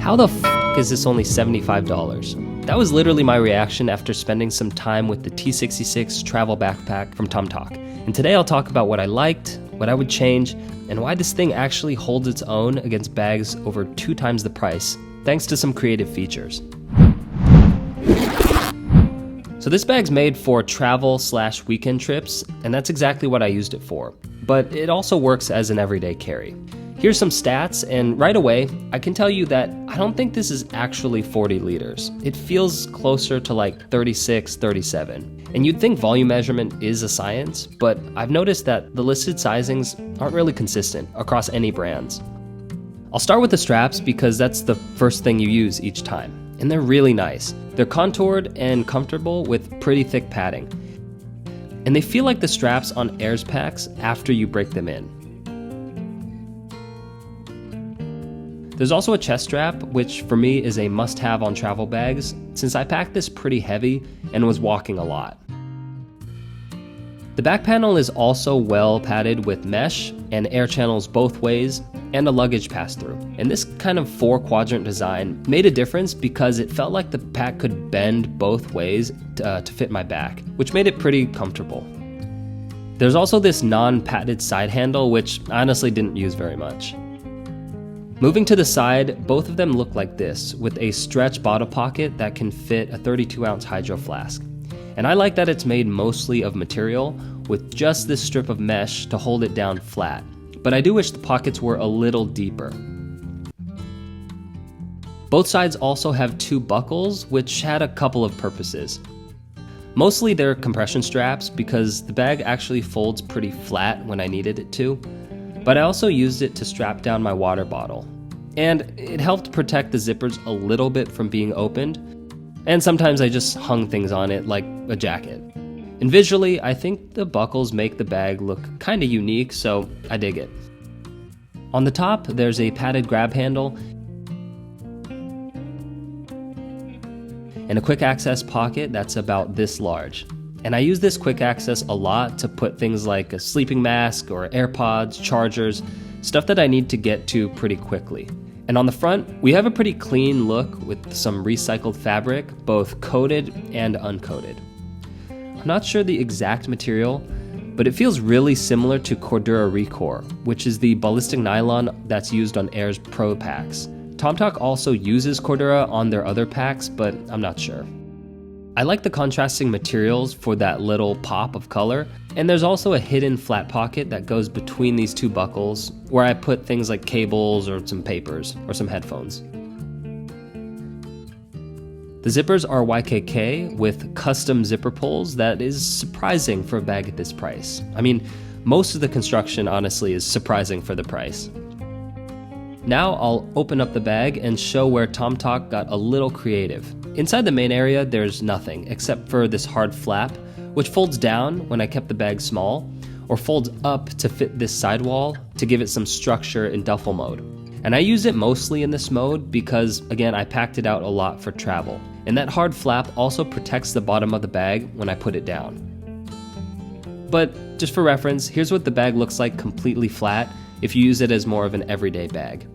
How the f is this only $75? That was literally my reaction after spending some time with the T66 travel backpack from Tomtoc. And today I'll talk about what I liked, what I would change, and why this thing actually holds its own against bags over 2 times the price, thanks to some creative features. So this bag's made for travel/weekend trips, and that's exactly what I used it for. But it also works as an everyday carry. Here's some stats, and right away, I can tell you that I don't think this is actually 40 liters. It feels closer to like 36, 37. And you'd think volume measurement is a science, but I've noticed that the listed sizings aren't really consistent across any brands. I'll start with the straps because that's the first thing you use each time, and they're really nice. They're contoured and comfortable with pretty thick padding. And they feel like the straps on Airs packs after you break them in. There's also a chest strap, which for me is a must-have on travel bags, since I packed this pretty heavy and was walking a lot. The back panel is also well padded with mesh and air channels both ways and a luggage pass-through. And this kind of 4-quadrant design made a difference because it felt like the pack could bend both ways to fit my back, which made it pretty comfortable. There's also this non-padded side handle, which I honestly didn't use very much. Moving to the side, both of them look like this, with a stretch bottle pocket that can fit a 32-ounce hydro flask. And I like that it's made mostly of material, with just this strip of mesh to hold it down flat. But I do wish the pockets were a little deeper. Both sides also have 2 buckles, which had a couple of purposes. Mostly they're compression straps because the bag actually folds pretty flat when I needed it to. But I also used it to strap down my water bottle. And it helped protect the zippers a little bit from being opened. And sometimes I just hung things on it like a jacket. And visually, I think the buckles make the bag look kinda unique, so I dig it. On the top, there's a padded grab handle and a quick access pocket that's about this large. And I use this quick access a lot to put things like a sleeping mask or AirPods, chargers, stuff that I need to get to pretty quickly. And on the front, we have a pretty clean look with some recycled fabric, both coated and uncoated. I'm not sure the exact material, but it feels really similar to Cordura Recore, which is the ballistic nylon that's used on Airs Pro packs. Tomtoc also uses Cordura on their other packs, but I'm not sure. I like the contrasting materials for that little pop of color, and there's also a hidden flat pocket that goes between these 2 buckles where I put things like cables or some papers or some headphones. The zippers are YKK with custom zipper pulls that is surprising for a bag at this price. I mean, most of the construction honestly is surprising for the price. Now I'll open up the bag and show where Tomtoc got a little creative. Inside the main area, there's nothing except for this hard flap, which folds down when I kept the bag small, or folds up to fit this sidewall to give it some structure in duffel mode. And I use it mostly in this mode because, again, I packed it out a lot for travel. And that hard flap also protects the bottom of the bag when I put it down. But just for reference, here's what the bag looks like completely flat if you use it as more of an everyday bag.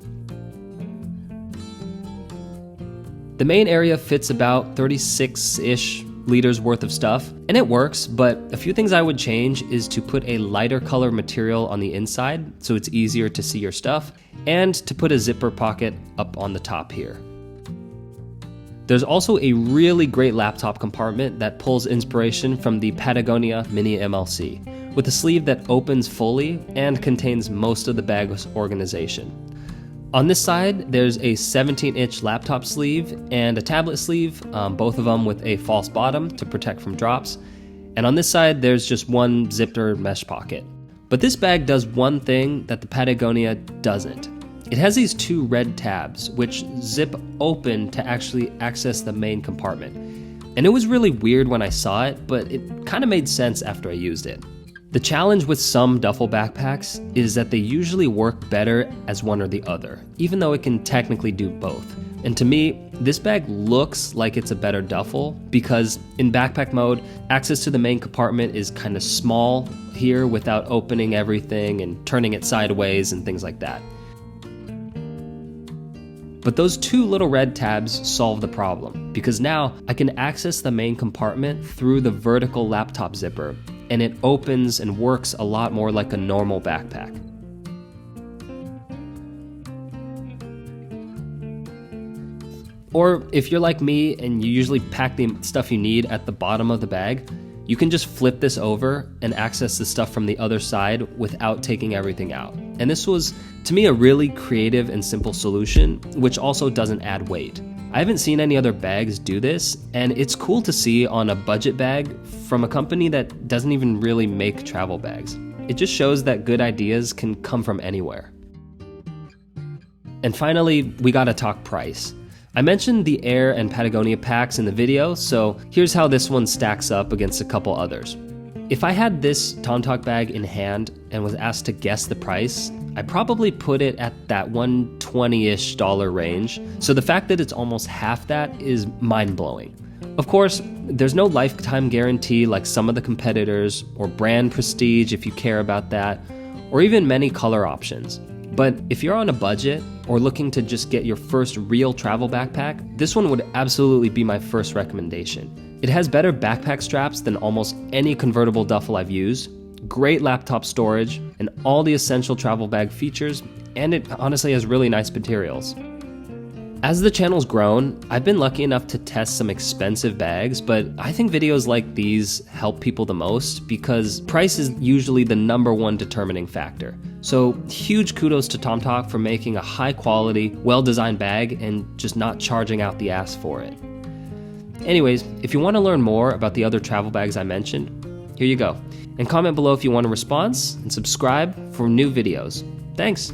The main area fits about 36-ish liters worth of stuff, and it works, but a few things I would change is to put a lighter color material on the inside so it's easier to see your stuff, and to put a zipper pocket up on the top here. There's also a really great laptop compartment that pulls inspiration from the Patagonia Mini MLC, with a sleeve that opens fully and contains most of the bag's organization. On this side, there's a 17-inch laptop sleeve and a tablet sleeve, both of them with a false bottom to protect from drops. And on this side, there's just one zipper mesh pocket. But this bag does one thing that the Patagonia doesn't. It has these 2 red tabs, which zip open to actually access the main compartment. And it was really weird when I saw it, but it kind of made sense after I used it. The challenge with some duffel backpacks is that they usually work better as one or the other, even though it can technically do both. And to me, this bag looks like it's a better duffel because in backpack mode, access to the main compartment is kind of small here without opening everything and turning it sideways and things like that. But those two little red tabs solve the problem, because now I can access the main compartment through the vertical laptop zipper, and it opens and works a lot more like a normal backpack. Or if you're like me and you usually pack the stuff you need at the bottom of the bag, you can just flip this over and access the stuff from the other side without taking everything out. And this was, to me, a really creative and simple solution, which also doesn't add weight. I haven't seen any other bags do this, and it's cool to see on a budget bag from a company that doesn't even really make travel bags. It just shows that good ideas can come from anywhere. And finally, we gotta talk price. I mentioned the Air and Patagonia packs in the video, so here's how this one stacks up against a couple others. If I had this Tomtoc bag in hand and was asked to guess the price, I'd probably put it at that $120-ish range, so the fact that it's almost half that is mind-blowing. Of course, there's no lifetime guarantee like some of the competitors, or brand prestige if you care about that, or even many color options. But if you're on a budget or looking to just get your first real travel backpack, this one would absolutely be my first recommendation. It has better backpack straps than almost any convertible duffel I've used, great laptop storage, and all the essential travel bag features, and it honestly has really nice materials. As the channel's grown, I've been lucky enough to test some expensive bags, but I think videos like these help people the most because price is usually the #1 determining factor. So huge kudos to Tomtoc for making a high quality, well-designed bag and just not charging out the ass for it. Anyways, if you want to learn more about the other travel bags I mentioned, here you go. And comment below if you want a response, and subscribe for new videos. Thanks!